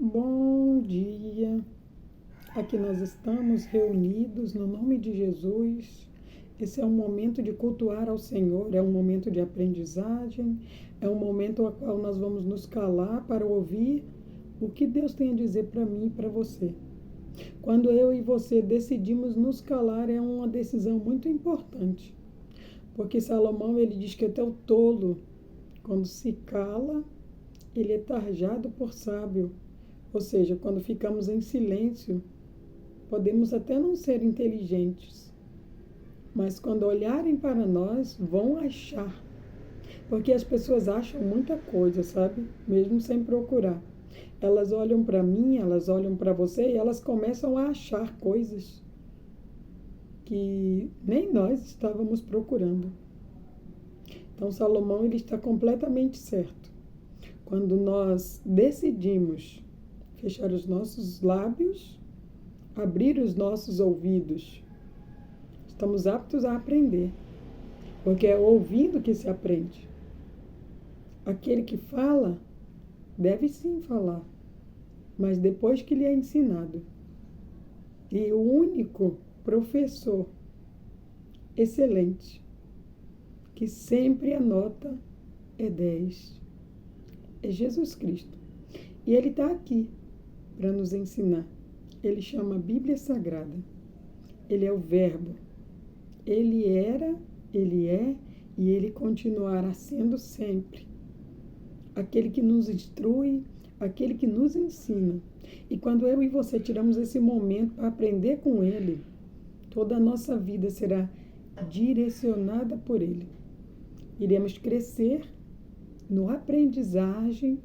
Bom dia. Aqui nós estamos reunidos no nome de Jesus. Esse é um momento de cultuar ao Senhor, é um momento de aprendizagem, é um momento ao qual nós vamos nos calar para ouvir o que Deus tem a dizer para mim e para você. Quando eu e você decidimos nos calar, é uma decisão muito importante. Porque Salomão, ele diz que até o tolo, quando se cala, ele é tarjado por sábio. Ou seja, quando ficamos em silêncio, podemos até não ser inteligentes, mas quando olharem para nós, vão achar. Porque as pessoas acham muita coisa, sabe? Mesmo sem procurar. Elas olham para mim, elas olham para você e elas começam a achar coisas que nem nós estávamos procurando. Então, Salomão, ele está completamente certo. Quando nós decidimos fechar os nossos lábios, abrir os nossos ouvidos, estamos aptos a aprender, porque é ouvindo que se aprende. Aquele que fala, deve sim falar, mas depois que lhe é ensinado. E o único professor excelente, que sempre a nota é 10, é Jesus Cristo. E Ele está aqui para nos ensinar. Ele chama a Bíblia Sagrada. Ele é o Verbo. Ele era, Ele é e Ele continuará sendo sempre. Aquele que nos instrui, aquele que nos ensina. E quando eu e você tiramos esse momento para aprender com Ele, toda a nossa vida será direcionada por Ele. Iremos crescer no aprendizagem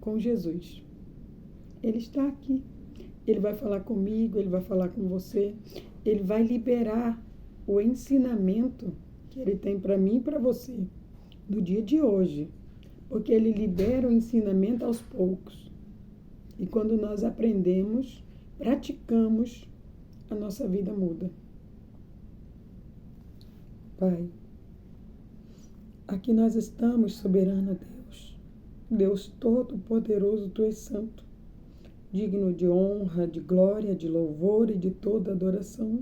com Jesus. Ele está aqui. Ele vai falar comigo, Ele vai falar com você. Ele vai liberar o ensinamento que Ele tem para mim e para você no dia de hoje. Porque Ele libera o ensinamento aos poucos. E quando nós aprendemos, praticamos, a nossa vida muda. Pai, aqui nós estamos, soberano Deus. Deus Todo-Poderoso, Tu és santo, digno de honra, de glória, de louvor e de toda adoração.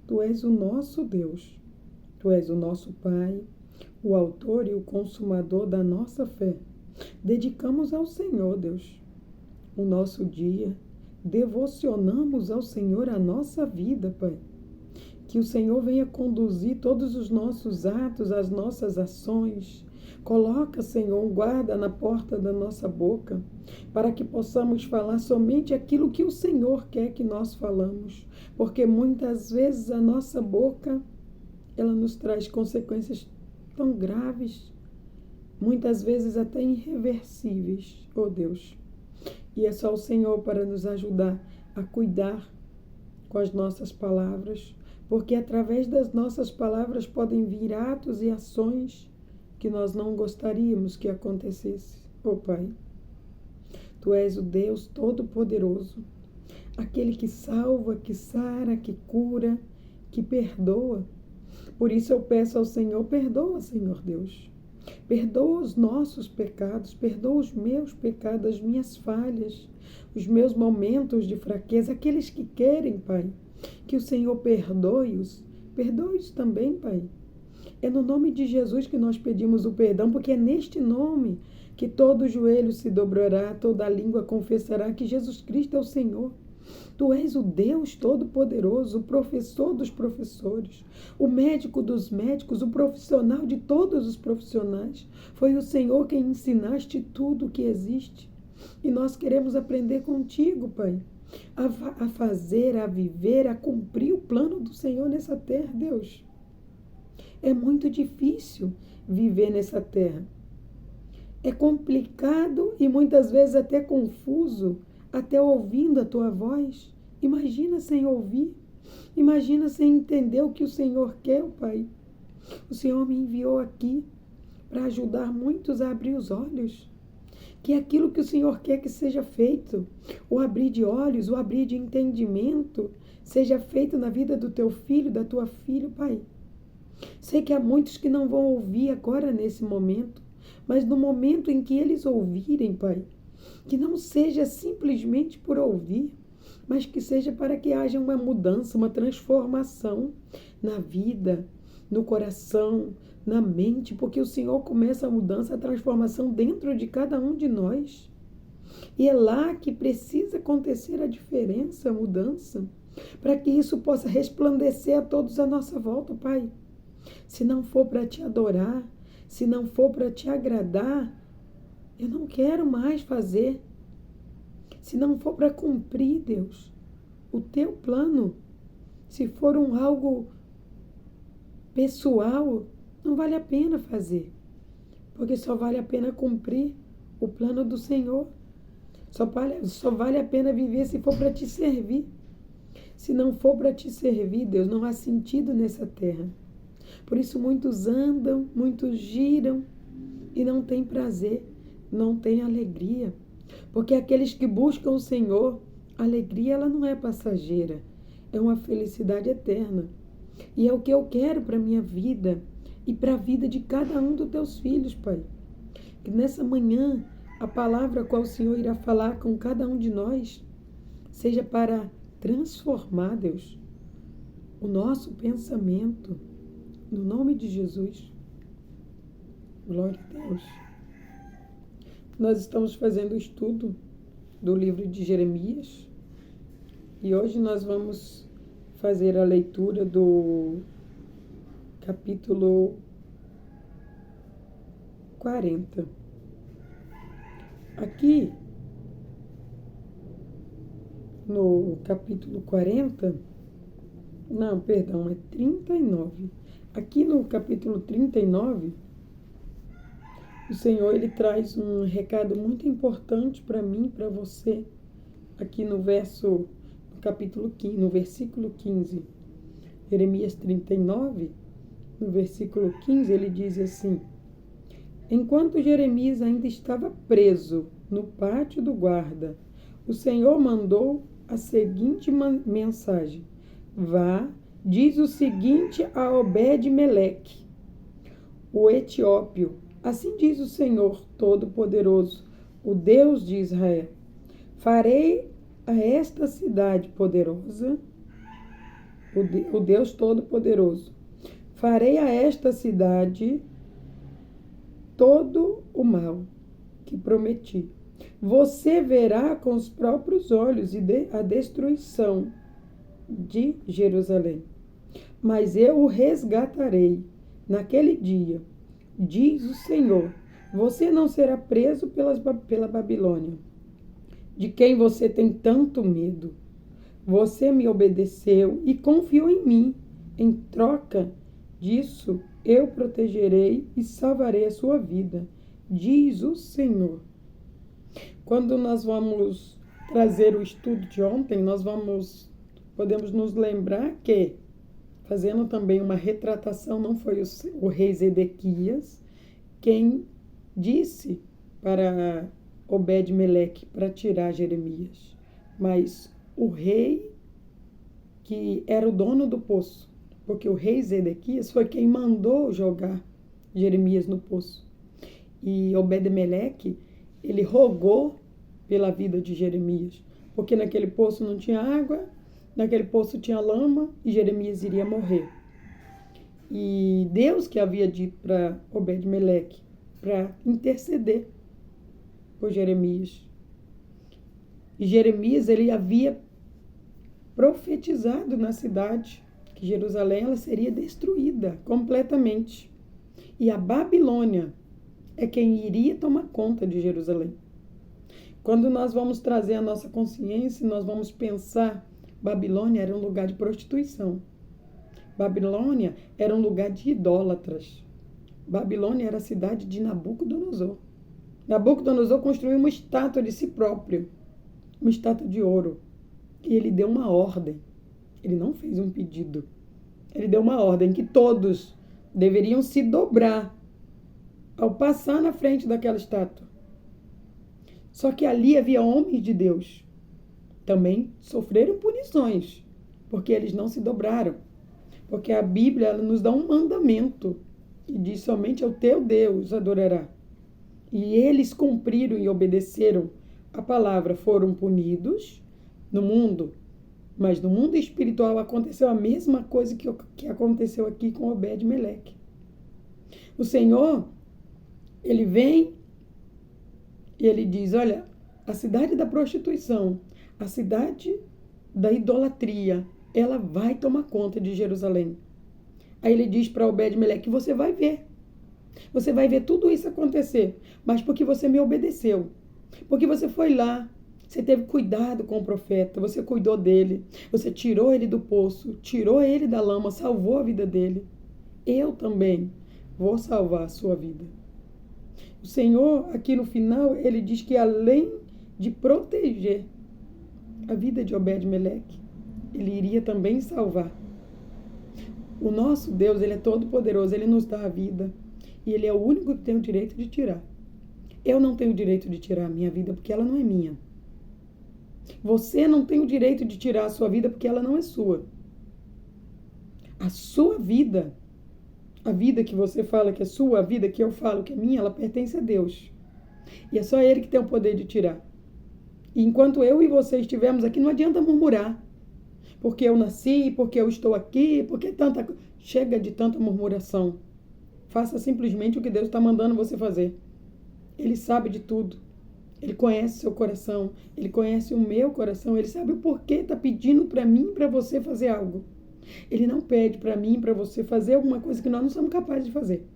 Tu és o nosso Deus, Tu és o nosso Pai, o autor e o consumador da nossa fé. Dedicamos ao Senhor, Deus, o nosso dia, devocionamos ao Senhor a nossa vida, Pai. Que o Senhor venha conduzir todos os nossos atos, as nossas ações. Coloca, Senhor, um guarda na porta da nossa boca, para que possamos falar somente aquilo que o Senhor quer que nós falamos. Porque muitas vezes a nossa boca, ela nos traz consequências tão graves, muitas vezes até irreversíveis, oh Deus. E é só o Senhor para nos ajudar a cuidar com as nossas palavras, porque através das nossas palavras podem vir atos e ações que nós não gostaríamos que acontecesse, oh Pai. Tu és o Deus Todo-Poderoso, aquele que salva, que sara, que cura, que perdoa. Por isso eu peço ao Senhor, perdoa, Senhor Deus. Perdoa os nossos pecados, perdoa os meus pecados, as minhas falhas, os meus momentos de fraqueza, aqueles que querem, Pai, que o Senhor perdoe-os. Perdoe-os também, Pai. É no nome de Jesus que nós pedimos o perdão, porque é neste nome que todo joelho se dobrará, toda língua confessará que Jesus Cristo é o Senhor. Tu és o Deus Todo-Poderoso, o professor dos professores, o médico dos médicos, o profissional de todos os profissionais. Foi o Senhor quem ensinaste tudo o que existe. E nós queremos aprender contigo, Pai, a fazer, a viver, a cumprir o plano do Senhor nessa terra, Deus. É muito difícil viver nessa terra. É complicado e muitas vezes até confuso, até ouvindo a Tua voz. Imagina sem ouvir. Imagina sem entender o que o Senhor quer, Pai. O Senhor me enviou aqui para ajudar muitos a abrir os olhos. Que aquilo que o Senhor quer que seja feito, o abrir de olhos, o abrir de entendimento, seja feito na vida do Teu filho, da Tua filha, Pai. Sei que há muitos que não vão ouvir agora nesse momento, mas no momento em que eles ouvirem, Pai, Que não seja simplesmente por ouvir, mas que seja para que haja uma mudança, uma transformação na vida, no coração, na mente, porque o Senhor começa a mudança, a transformação dentro de cada um de nós. E é lá que precisa acontecer a diferença, a mudança, para que isso possa resplandecer a todos à nossa volta, Pai. Se não for para te adorar, se não for para te agradar, eu não quero mais fazer. Se não for para cumprir, Deus, o teu plano, se for algo pessoal, não vale a pena fazer, porque só vale a pena cumprir o plano do Senhor. Só vale a pena viver se for para te servir. Se não for para te servir, Deus, não há sentido nessa terra. Por isso muitos andam, muitos giram e não têm prazer, não têm alegria. Porque aqueles que buscam o Senhor, a alegria ela não é passageira, é uma felicidade eterna. E é o que eu quero para a minha vida e para a vida de cada um dos teus filhos, Pai. Que nessa manhã, a palavra qual o Senhor irá falar com cada um de nós seja para transformar, Deus, o nosso pensamento. No nome de Jesus. Glória a Deus. Nós estamos fazendo o estudo do livro de Jeremias e hoje nós vamos fazer a leitura do capítulo 40. Aqui, no capítulo 40, não, perdão, é 39. Aqui no capítulo 39, o Senhor ele traz um recado muito importante para mim, para você. Aqui no capítulo 15, no versículo 15, Jeremias 39, no versículo 15, ele diz assim: enquanto Jeremias ainda estava preso no pátio do guarda, o Senhor mandou a seguinte mensagem: vá, diz o seguinte a Obed-Meleque, o etíopio: assim diz o Senhor Todo-Poderoso, o Deus de Israel: farei a esta cidade poderosa, o Deus Todo-Poderoso, farei a esta cidade todo o mal que prometi. Você verá com os próprios olhos a destruição de Jerusalém. Mas eu o resgatarei naquele dia, diz o Senhor. Você não será preso pela Babilônia, de quem você tem tanto medo. Você me obedeceu e confiou em mim. Em troca disso, eu protegerei e salvarei a sua vida, diz o Senhor. Quando nós vamos trazer o estudo de ontem, podemos nos lembrar que, fazendo também uma retratação, não foi o rei Zedequias quem disse para Obed-Meleque para tirar Jeremias, mas o rei que era o dono do poço, porque o rei Zedequias foi quem mandou jogar Jeremias no poço. E Obed-Meleque, ele rogou pela vida de Jeremias, porque naquele poço não tinha água, naquele poço tinha lama e Jeremias iria morrer. E Deus que havia dito para Obed-Meleque para interceder por Jeremias. E Jeremias, ele havia profetizado na cidade que Jerusalém ela seria destruída completamente. E a Babilônia é quem iria tomar conta de Jerusalém. Quando nós vamos trazer a nossa consciência, nós vamos pensar, Babilônia era um lugar de prostituição. Babilônia era um lugar de idólatras. Babilônia era a cidade de Nabucodonosor. Nabucodonosor construiu uma estátua de si próprio, uma estátua de ouro. E ele deu uma ordem. Ele não fez um pedido. Ele deu uma ordem que todos deveriam se dobrar ao passar na frente daquela estátua. Só que ali havia homens de Deus. Também sofreram punições, porque eles não se dobraram. Porque a Bíblia ela nos dá um mandamento que diz somente ao teu Deus adorará. E eles cumpriram e obedeceram a palavra, foram punidos no mundo, mas no mundo espiritual aconteceu a mesma coisa que aconteceu aqui com Obed-Meleque. O Senhor, ele vem e ele diz, olha, a cidade da prostituição, a cidade da idolatria, ela vai tomar conta de Jerusalém. Aí ele diz para Obed-Meleque, você vai ver tudo isso acontecer, mas porque você me obedeceu, porque você foi lá, você teve cuidado com o profeta, você cuidou dele, você tirou ele do poço, tirou ele da lama, salvou a vida dele. Eu também vou salvar a sua vida. O Senhor, aqui no final, ele diz que além de proteger a vida de Obed-Meleque, ele iria também salvar. O nosso Deus, ele é todo poderoso, ele nos dá a vida e ele é o único que tem o direito de tirar. Eu não tenho o direito de tirar a minha vida porque ela não é minha. Você não tem o direito de tirar a sua vida porque ela não é sua. A sua vida, a vida que você fala que é sua, a vida que eu falo que é minha, ela pertence a Deus. E é só Ele que tem o poder de tirar. E enquanto eu e você estivermos aqui, não adianta murmurar. Porque eu nasci, porque eu estou aqui, porque tanta... Chega de tanta murmuração. Faça simplesmente o que Deus está mandando você fazer. Ele sabe de tudo. Ele conhece seu coração. Ele conhece o meu coração. Ele sabe o porquê está pedindo para mim e para você fazer algo. Ele não pede para mim e para você fazer alguma coisa que nós não somos capazes de fazer.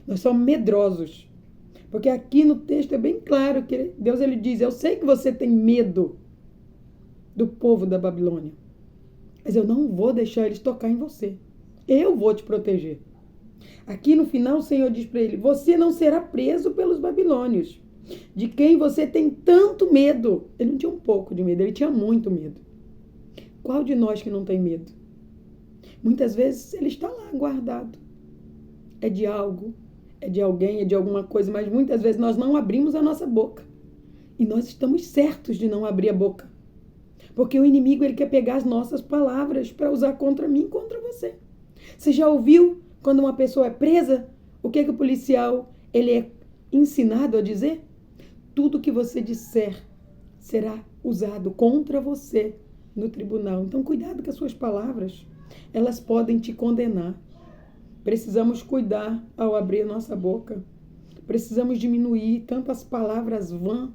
Nós somos medrosos. Porque aqui no texto é bem claro que Deus ele diz, eu sei que você tem medo do povo da Babilônia, mas eu não vou deixar eles tocar em você. Eu vou te proteger. Aqui no final o Senhor diz para ele, você não será preso pelos babilônios, de quem você tem tanto medo. Ele não tinha um pouco de medo, ele tinha muito medo. Qual de nós que não tem medo? Muitas vezes ele está lá guardado. É de algo, é de alguém, é de alguma coisa, mas muitas vezes nós não abrimos a nossa boca. E nós estamos certos de não abrir a boca. Porque o inimigo ele quer pegar as nossas palavras para usar contra mim e contra você. Você já ouviu quando uma pessoa é presa? O que o policial ele é ensinado a dizer? Tudo que você disser será usado contra você no tribunal. Então cuidado com as suas palavras. Elas podem te condenar. Precisamos cuidar ao abrir a nossa boca. Precisamos diminuir tantas palavras vã,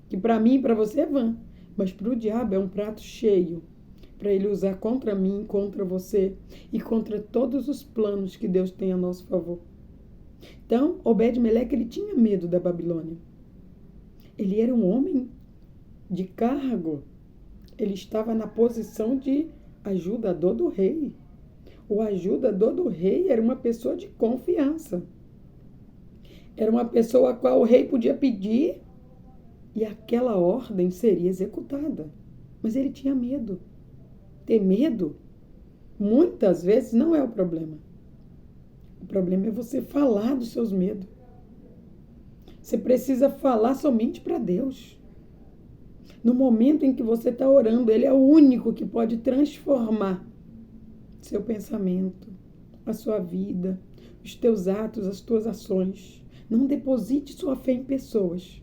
que para mim e para você é vã, mas para o diabo é um prato cheio, para ele usar contra mim, contra você e contra todos os planos que Deus tem a nosso favor. Então, Obed-Meleque, ele tinha medo da Babilônia. Ele era um homem de cargo. Ele estava na posição de ajudador do rei. O ajudador do rei era uma pessoa de confiança. Era uma pessoa a qual o rei podia pedir e aquela ordem seria executada. Mas ele tinha medo. Ter medo, muitas vezes, não é o problema. O problema é você falar dos seus medos. Você precisa falar somente para Deus. No momento em que você está orando, Ele é o único que pode transformar seu pensamento, a sua vida, os teus atos, as tuas ações. Não deposite sua fé em pessoas.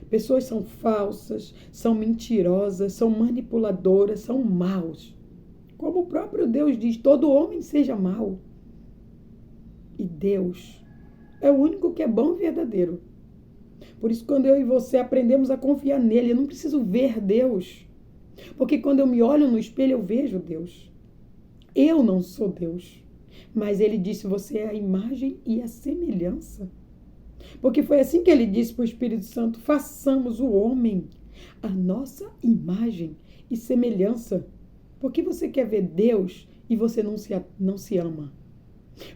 Pessoas são falsas, são mentirosas, são manipuladoras, são maus. Como o próprio Deus diz, todo homem seja mau. E Deus é o único que é bom e verdadeiro. Por isso, quando eu e você aprendemos a confiar nele, eu não preciso ver Deus. Porque quando eu me olho no espelho, eu vejo Deus. Eu não sou Deus. Mas ele disse, você é a imagem e a semelhança. Porque foi assim que ele disse para o Espírito Santo, façamos o homem a nossa imagem e semelhança. Por que você quer ver Deus e você não se ama?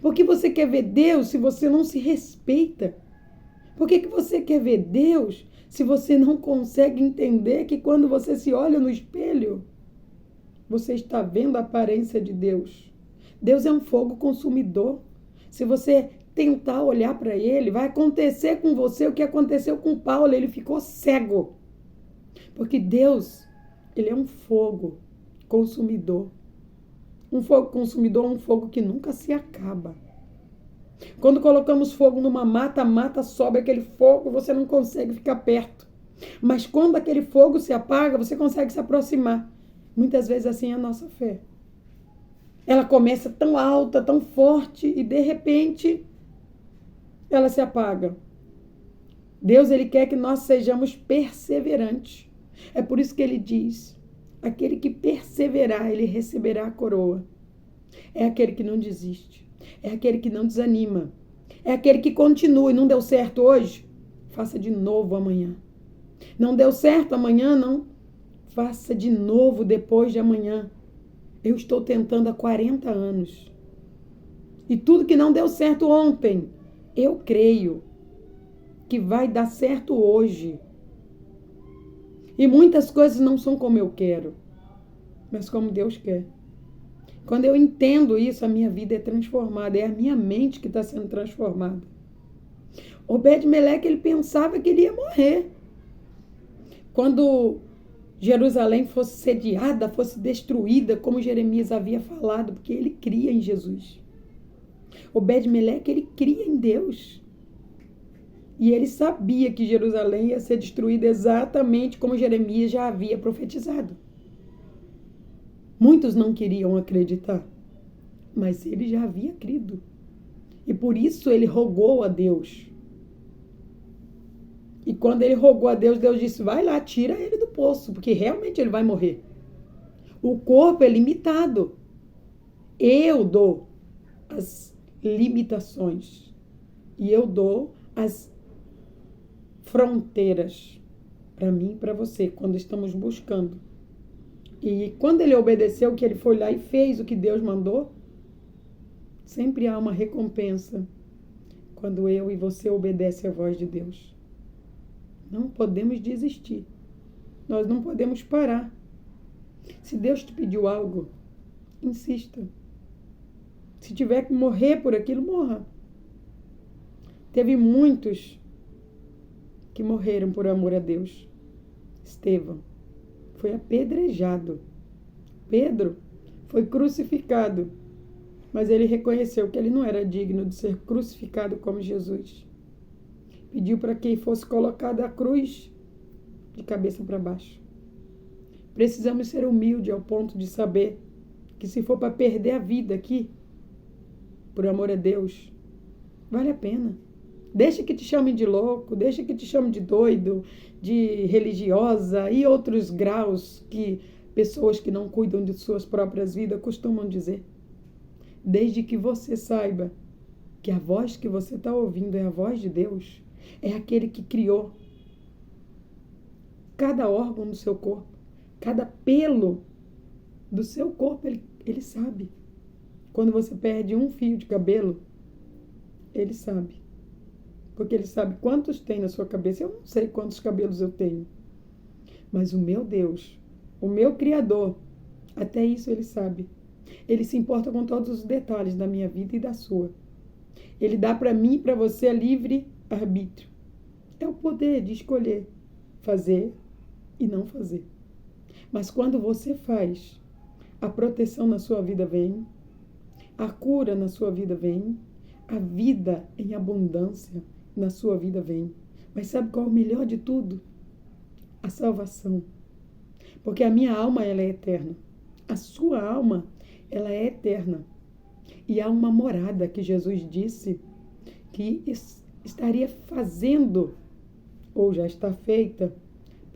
Por que você quer ver Deus se você não se respeita? Por que você quer ver Deus se você não consegue entender que quando você se olha no espelho, você está vendo a aparência de Deus? Deus é um fogo consumidor. Se você tentar olhar para ele, vai acontecer com você o que aconteceu com Paulo, ele ficou cego. Porque Deus, ele é um fogo consumidor. Um fogo consumidor é um fogo que nunca se acaba. Quando colocamos fogo numa mata, a mata sobe aquele fogo, você não consegue ficar perto. Mas quando aquele fogo se apaga, você consegue se aproximar. Muitas vezes assim é a nossa fé. Ela começa tão alta, tão forte e de repente ela se apaga. Deus, ele quer que nós sejamos perseverantes. É por isso que ele diz: aquele que perseverar, ele receberá a coroa. É aquele que não desiste. É aquele que não desanima. É aquele que continua. E não deu certo hoje? Faça de novo amanhã. Não deu certo amanhã? Não. Faça de novo depois de amanhã. Eu estou tentando há 40 anos. E tudo que não deu certo ontem, eu creio que vai dar certo hoje. E muitas coisas não são como eu quero, mas como Deus quer. Quando eu entendo isso, a minha vida é transformada. É a minha mente que está sendo transformada. Obed-Meleque, ele pensava que ele ia morrer. Quando Jerusalém fosse sediada, fosse destruída, como Jeremias havia falado, porque ele cria em Jesus. Obed-Meleque, ele cria em Deus. E ele sabia que Jerusalém ia ser destruída exatamente como Jeremias já havia profetizado. Muitos não queriam acreditar, mas ele já havia crido. E por isso ele rogou a Deus. E quando ele rogou a Deus, Deus disse: vai lá, tira ele do poço, porque realmente ele vai morrer. O corpo é limitado. Eu dou as limitações. E eu dou as fronteiras para mim e para você, quando estamos buscando. E quando ele obedeceu, que ele foi lá e fez o que Deus mandou, sempre há uma recompensa quando eu e você obedecem à voz de Deus. Não podemos desistir. Nós não podemos parar. Se Deus te pediu algo, insista. Se tiver que morrer por aquilo, morra. Teve muitos que morreram por amor a Deus. Estevão foi apedrejado. Pedro foi crucificado. Mas ele reconheceu que ele não era digno de ser crucificado como Jesus. Pediu para que fosse colocada a cruz de cabeça para baixo. Precisamos ser humildes ao ponto de saber que se for para perder a vida aqui, por amor a Deus, vale a pena. Deixa que te chamem de louco, deixa que te chamem de doido, de religiosa e outros graus que pessoas que não cuidam de suas próprias vidas costumam dizer. Desde que você saiba que a voz que você está ouvindo é a voz de Deus, é aquele que criou cada órgão do seu corpo, cada pelo do seu corpo, ele sabe. Quando você perde um fio de cabelo, ele sabe. Porque ele sabe quantos tem na sua cabeça. Eu não sei quantos cabelos eu tenho. Mas o meu Deus, o meu Criador, até isso ele sabe. Ele se importa com todos os detalhes da minha vida e da sua. Ele dá para mim e para você a livre arbítrio. É o poder de escolher fazer e não fazer. Mas quando você faz, a proteção na sua vida vem, a cura na sua vida vem, a vida em abundância na sua vida vem. Mas sabe qual é o melhor de tudo? A salvação. Porque a minha alma, ela é eterna. A sua alma, ela é eterna. E há uma morada que Jesus disse que estaria fazendo, ou já está feita,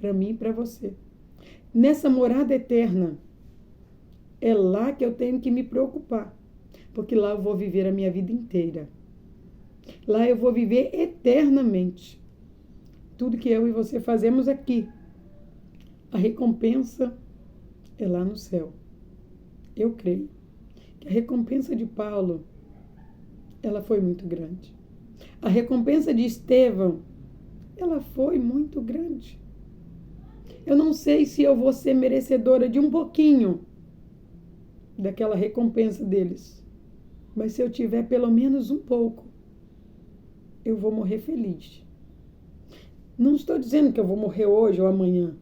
para mim e para você. Nessa morada eterna, é lá que eu tenho que me preocupar. Porque lá eu vou viver a minha vida inteira. Lá eu vou viver eternamente. Tudo que eu e você fazemos aqui, a recompensa é lá no céu. Eu creio que a recompensa de Paulo, ela foi muito grande. A recompensa de Estevão, ela foi muito grande. Eu não sei se eu vou ser merecedora de um pouquinho daquela recompensa deles. Mas se eu tiver pelo menos um pouco, eu vou morrer feliz. Não estou dizendo que eu vou morrer hoje ou amanhã.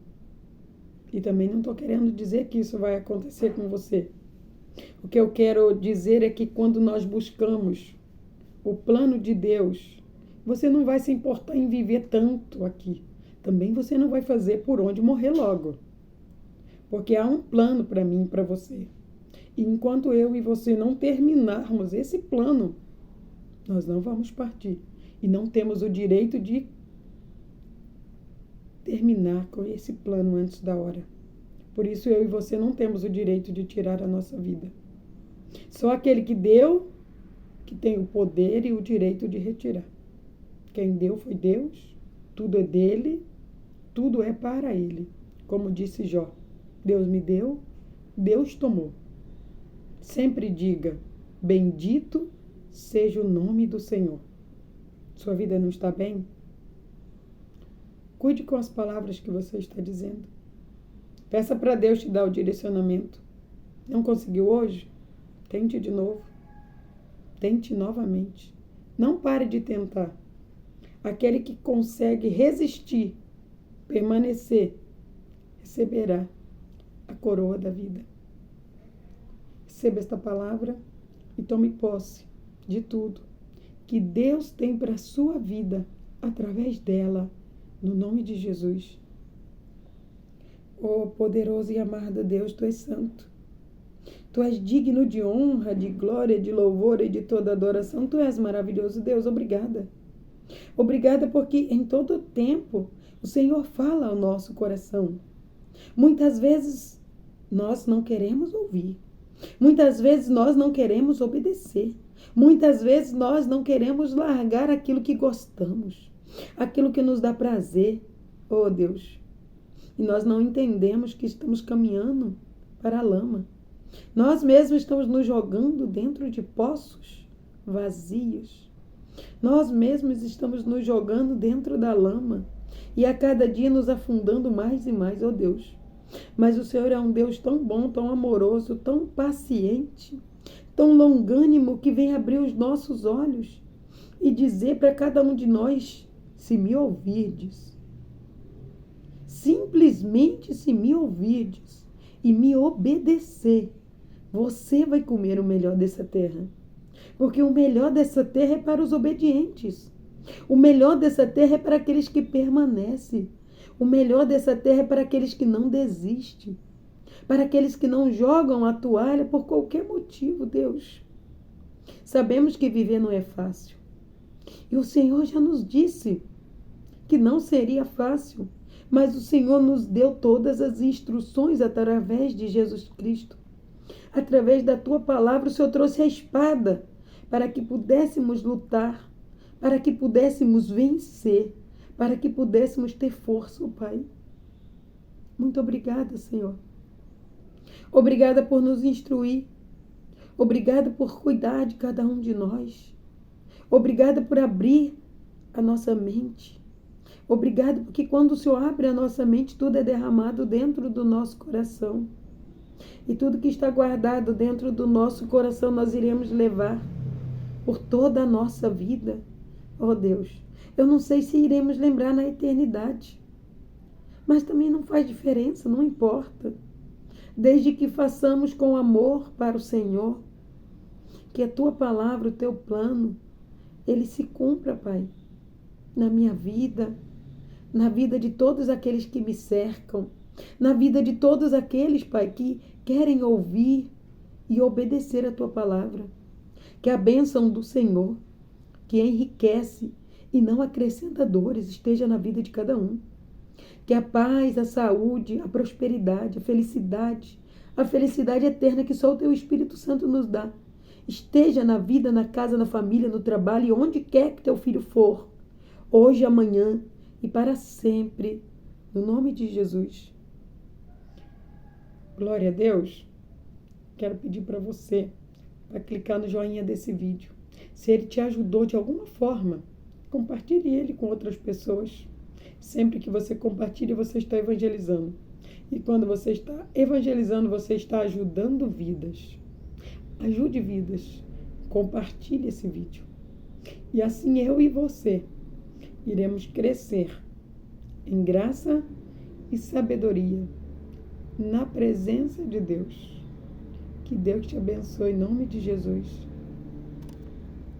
E também não estou querendo dizer que isso vai acontecer com você. O que eu quero dizer é que quando nós buscamos o plano de Deus, você não vai se importar em viver tanto aqui. também você não vai fazer por onde morrer logo. Porque há um plano para mim e para você. E enquanto eu e você não terminarmos esse plano, nós não vamos partir. E não temos o direito de terminar com esse plano antes da hora. Por isso eu e você não temos o direito de tirar a nossa vida. Só aquele que deu, que tem o poder e o direito de retirar. Quem deu foi Deus, tudo é dele, tudo é para ele. Como disse Jó, Deus me deu, Deus tomou. Sempre diga, bendito seja o nome do Senhor. Sua vida não está bem? Cuide com as palavras que você está dizendo. Peça para Deus te dar o direcionamento. Não conseguiu hoje? Tente de novo. Tente novamente. Não pare de tentar. Aquele que consegue resistir, permanecer, receberá a coroa da vida. Receba esta palavra e tome posse de tudo que Deus tem para a sua vida através dela, no nome de Jesus. Oh, poderoso e amado Deus, Tu és santo. Tu és digno de honra, de glória, de louvor e de toda adoração. Tu és maravilhoso, Deus. Obrigada. Obrigada porque em todo tempo o Senhor fala ao nosso coração. Muitas vezes nós não queremos ouvir. Muitas vezes nós não queremos obedecer. Muitas vezes nós não queremos largar aquilo que gostamos, aquilo que nos dá prazer. Oh, Deus. E nós não entendemos que estamos caminhando para a lama. Nós mesmos estamos nos jogando dentro de poços vazios. Nós mesmos estamos nos jogando dentro da lama e a cada dia nos afundando mais e mais, oh Deus. Mas o Senhor é um Deus tão bom, tão amoroso, tão paciente, tão longânimo, que vem abrir os nossos olhos e dizer para cada um de nós, se me ouvirdes, simplesmente se me ouvirdes e me obedecer, você vai comer o melhor dessa terra. Porque o melhor dessa terra é para os obedientes. O melhor dessa terra é para aqueles que permanecem. O melhor dessa terra é para aqueles que não desistem. Para aqueles que não jogam a toalha por qualquer motivo, Deus. Sabemos que viver não é fácil. E o Senhor já nos disse que não seria fácil. Mas o Senhor nos deu todas as instruções através de Jesus Cristo. Através da Tua palavra, o Senhor trouxe a espada para que pudéssemos lutar, para que pudéssemos vencer, para que pudéssemos ter força, oh Pai. Muito obrigada, Senhor. Obrigada por nos instruir. Obrigada por cuidar de cada um de nós. Obrigada por abrir a nossa mente. Obrigada porque quando o Senhor abre a nossa mente, tudo é derramado dentro do nosso coração. E tudo que está guardado dentro do nosso coração nós iremos levar por toda a nossa vida. Oh Deus, eu não sei se iremos lembrar na eternidade, mas também não faz diferença, não importa. Desde que façamos com amor para o Senhor, que a Tua palavra, o Teu plano, ele se cumpra, Pai, na minha vida, na vida de todos aqueles que me cercam, na vida de todos aqueles, Pai, que querem ouvir e obedecer a Tua palavra. Que a bênção do Senhor, que enriquece e não acrescenta dores, esteja na vida de cada um. Que a paz, a saúde, a prosperidade, a felicidade eterna que só o Teu Espírito Santo nos dá, esteja na vida, na casa, na família, no trabalho e onde quer que Teu filho for, hoje, amanhã e para sempre, no nome de Jesus. Glória a Deus. Quero pedir para você, para clicar no joinha desse vídeo. Se ele te ajudou de alguma forma, compartilhe ele com outras pessoas. Sempre que você compartilha, você está evangelizando. E quando você está evangelizando, você está ajudando vidas. Ajude vidas. Compartilhe esse vídeo. E assim eu e você iremos crescer em graça e sabedoria na presença de Deus. Que Deus te abençoe em nome de Jesus.